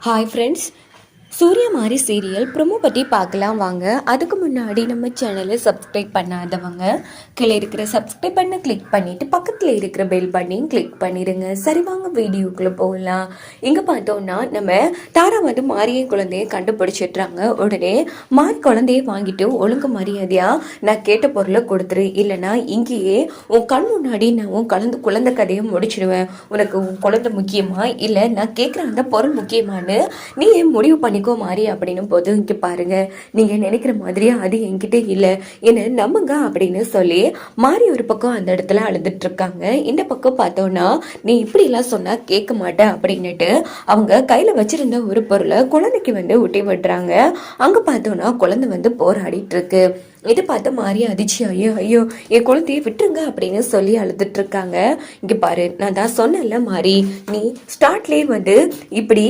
Hi friends, Surya மாதிரி serial promo பற்றி பார்க்கலாம் வாங்க. அதுக்கு முன்னாடி நம்ம சேனலை சப்ஸ்கிரைப் பண்ணாதவங்க கீழே இருக்கிற சப்ஸ்கிரைப் பண்ண கிளிக் பண்ணிவிட்டு பக்கத்தில் இருக்கிற பெல் பட்டனையும் கிளிக் பண்ணிடுங்க. சரி வாங்க வீடியோக்குள்ளே போகலாம். இங்கே பார்த்தோன்னா நம்ம தாரா வந்து மாரியின் குழந்தைய கண்டுபிடிச்சிட்றாங்க. உடனே மாறி குழந்தைய வாங்கிட்டு ஒழுங்கு மரியாதையாக நான் கேட்ட பொருளை கொடுத்துரு, இல்லைனா இங்கேயே உன் கண் முன்னாடி நான் உன் குழந்தை கதையை முடிச்சிடுவேன். உனக்கு உன் குழந்தை முக்கியமா இல்லை நான் கேட்குற அந்த பொருள் முக்கியமானு நீ ஏன் முடிவு பண்ணி மாறி அப்படின்னு போது இங்க பாருங்க, நீங்க நினைக்கிற மாதிரியா அது என்கிட்ட இல்ல, என்ன நம்புங்க அப்படின்னு சொல்லி மாறி ஒரு பக்கம் அந்த இடத்துல அழுதுட்டு இருக்காங்க. இந்த பக்கம் பார்த்தோம்னா நீ இப்படி எல்லாம் சொன்னா கேட்க மாட்டேன் அப்படின்னுட்டு அவங்க கையில வச்சிருந்த ஒரு பொருளை குழந்தைக்கு வந்து ஊட்டி விடுறாங்க. அங்க பார்த்தோம்னா குழந்தை வந்து போராடிட்டு இருக்கு. இதை பார்த்து மாறி அதிர்ச்சி, ஐயோ என் குழந்தைய விட்டுருங்க அப்படின்னு சொல்லி அழுதுட்டு இருக்காங்க. இங்க பாரு, நான் தான் சொன்னேன்ல மாறி, நீ ஸ்டார்ட்லேயே வந்து இப்படி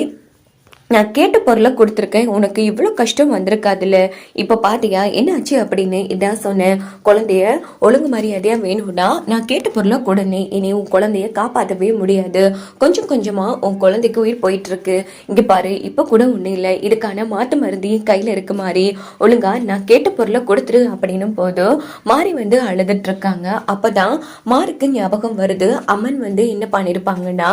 நான் கேட்ட பொருளை கொடுத்துருக்கேன், உனக்கு இவ்வளோ கஷ்டம் வந்திருக்காதுல்ல, இப்போ பார்த்தியா என்னாச்சு அப்படின்னு இதான் சொன்னேன். குழந்தைய ஒழுங்கு மரியாதையாக வேணும்னா நான் கேட்ட பொருளை கொடுனே, இனி உன் குழந்தைய காப்பாற்றவே முடியாது. கொஞ்சம் கொஞ்சமாக உன் குழந்தைக்கு உயிர் போயிட்டுருக்கு. இங்கே பாரு, இப்போ கூட ஒன்றும் இல்லை, இதுக்கான மாட்டு மருந்தி கையில் இருக்கு மாறி, ஒழுங்கா நான் கேட்ட பொருளை கொடுத்துரு அப்படின்னும் போதும் மாறி வந்து அழுதுட்டு இருக்காங்க. அப்போ தான் மாருக்கு ஞாபகம் வருது, அம்மன் வந்து என்ன பண்ணியிருப்பாங்கன்னா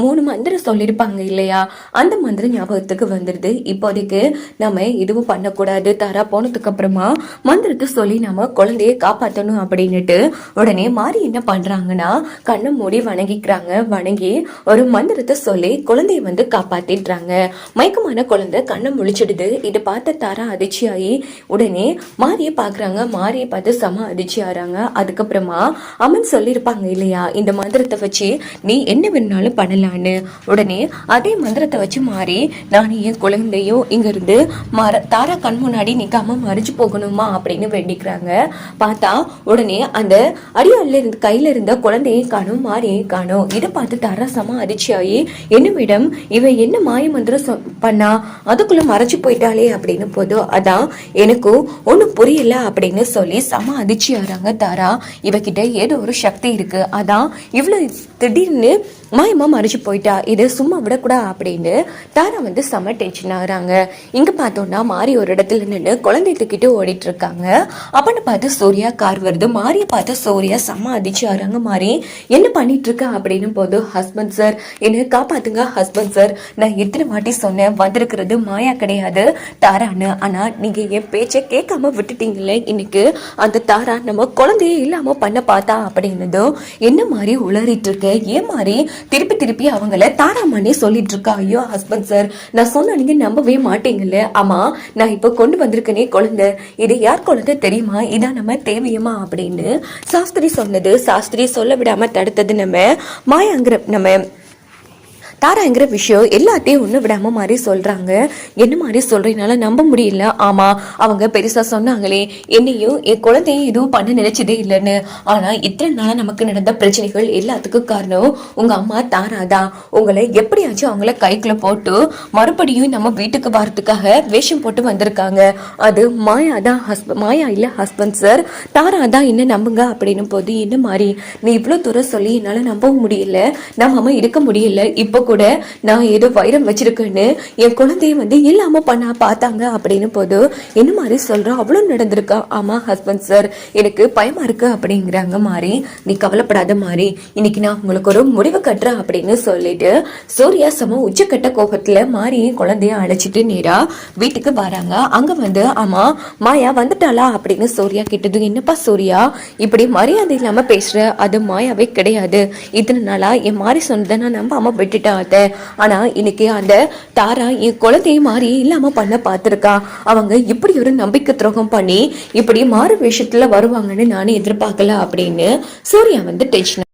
3 மந்திரம் சொல்லியிருப்பாங்க இல்லையா, அந்த மந்திரம் ஞாபகம் வந்துருது. இப்போதைக்கு நம்ம இதுவும் பண்ணக்கூடாது, தாரா போனதுக்கு அப்புறமா மந்திரத்தை சொல்லி நம்ம குழந்தைய காப்பாற்றணும் அப்படின்னுட்டு உடனே மாறி என்ன பண்றாங்கன்னா கண்ணை மூடி வணங்கிக்கிறாங்க. வணங்கி ஒரு மந்திரத்தை சொல்லி குழந்தைய வந்து காப்பாத்திடுறாங்க. மயக்கமான குழந்தை கண்ணை முழிச்சிடுது. இதை பார்த்த தாரா அதிர்ச்சியாகி உடனே மாரியை பாக்குறாங்க. மாரியை பார்த்து செம அதிர்ச்சி ஆறாங்க. அதுக்கப்புறமா அம்மன் சொல்லியிருப்பாங்க இல்லையா, இந்த மந்திரத்தை வச்சு நீ என்ன வேணாலும் பண்ணலான்னு. உடனே அதே மந்திரத்தை வச்சு மாறி நான் என் குழந்தையும் இங்கிருந்து தாரா கண் முன்னாடி நிக்காம மறைச்சு போகணுமா அப்படின்னு வேண்டிக்கிறாங்க. பார்த்தா உடனே அந்த அடியால இருந்து கையில இருந்த குழந்தையை காணும், மாரியை காணும். இதை பார்த்து தாரா சம அதிர்ச்சியாகி, என்ன மேடம் இவ என்ன மாய மந்திரம் பண்ணா, அதுக்குள்ள மறைச்சு போயிட்டாலே அப்படின்னு போதும். அதான் எனக்கும் ஒன்னும் புரியல அப்படின்னு சொல்லி சம அதிர்ச்சி ஆறாங்க தாரா. இவகிட்ட ஏதோ ஒரு சக்தி இருக்கு, அதான் இவ்வளவு திடீர்னு மாயமா மறைச்சு போயிட்டா, இது சும்மா விடக்கூடா அப்படின்னு தாரா வந்து செம டென்ஷன் ஆகுறாங்க. இங்க பார்த்தோம்னா மாறி ஒரு இடத்துல நின்று குழந்தை தூக்கிட்டு ஓடிட்டு இருக்காங்க. அப்படின்னு பார்த்து சூர்யா கார் வருது. மாறியை பார்த்து சூர்யா செம்ம அதிர்ச்சி ஆகிறாங்க. மாறி என்ன பண்ணிட்டு இருக்க அப்படின்னு போது, ஹஸ்பண்ட் சார் என்ன காப்பாத்துங்க ஹஸ்பண்ட் சார், நான் எத்தனை வாட்டி சொன்னேன் வந்திருக்கிறது மாயா கிடையாது தாரான்னு, ஆனா நீங்க என் பேச்சை கேட்காம விட்டுட்டீங்களே, இன்னைக்கு அந்த தாரா நம்ம குழந்தையே இல்லாம பண்ண பார்த்தா அப்படின்னதும் என்ன மாதிரி உளறிட்டு இருக்க, ஏன் மாதிரி திருப்பி திருப்பி அவங்கள தாராமானே சொல்லிட்டு இருக்கா. ஐயோ ஹஸ்பண்ட் சார், நான் சொன்ன நீங்க நம்பவே மாட்டீங்கல்ல. ஆமா, நான் இப்ப கொண்டு வந்திருக்கனே குழந்தை, இது யார் குழந்தை தெரியுமா, இதான் நம்ம தேவையுமா அப்படின்னு சாஸ்திரி சொன்னது. சாஸ்திரி சொல்ல விடாம தடுத்தது நம்ம மாயாங்கிற நம்ம தாராங்கிற விஷயம் எல்லாத்தையும் ஒன்று விடாம மாதிரி சொல்றாங்க. என்ன மாதிரி சொல்றதுனால நம்ப முடியல. ஆமா, அவங்க பெருசா சொன்னாங்களே என்னையும் என் குழந்தையும் எதுவும் பண்ண நினைச்சதே இல்லைன்னு, ஆனா இத்தனை நாளா நமக்கு நடந்த பிரச்சனைகள் எல்லாத்துக்கும் காரணம் உங்க அம்மா தாரா தான். உங்களை எப்படியாச்சும் அவங்கள கைக்குள்ள போட்டு மறுபடியும் நம்ம வீட்டுக்கு வரதுக்காக வேஷம் போட்டு வந்திருக்காங்க. அது மாயா தான், மாயா இல்ல ஹஸ்பண்ட் சார், தாரா தான், என்ன நம்புங்க அப்படின்னு போது, என்ன மாதிரி நீ இவ்வளவு தூரம் சொல்லி என்னால நம்பவும் முடியல, நம்ம இருக்க முடியல, இப்போ கூட நான் ஏதோ வைரம் வச்சிருக்கேன்னு என் குழந்தைய வந்து இல்லாம பண்ண பார்த்தாங்க அப்படின்னு போது, என்ன மாதிரி சொல்றோம் அவ்வளவு நடந்திருக்கா. ஆமா ஹஸ்பண்ட் சார், எனக்கு பயமா இருக்கு அப்படிங்கிறாங்க. மாறி நீ கவலைப்படாத மாறி, இன்னைக்கு நான் உங்களுக்கு ஒரு முடிவு கட்டுறேன் அப்படின்னு சொல்லிட்டு சூர்யா சம உச்சக்கட்ட கோபத்துல மாறி குழந்தைய அழைச்சிட்டு நேரா வீட்டுக்கு வராங்க. அங்க வந்து ஆமா மாயா வந்துட்டாளா அப்படின்னு சூர்யா கேட்டது. என்னப்பா சூர்யா இப்படி மரியாதை இல்லாம பேசுற, அது மாயாவே கிடையாது, இத்தனை நாளா என் மாறி சொன்னதை நான் நம்பாம விட்டுட்டேன். ஆனா இன்னைக்கு அந்த தாரா என் குழந்தைய மாறி இல்லாம பண்ண பார்த்திருக்கா. அவங்க இப்படி ஒரு நம்பிக்கை துரோகம் பண்ணி இப்படி மாறு விஷயத்துல வருவாங்கன்னு நானே எதிர்பார்க்கல அப்படின்னு சூர்யா வந்து டென்ஷன்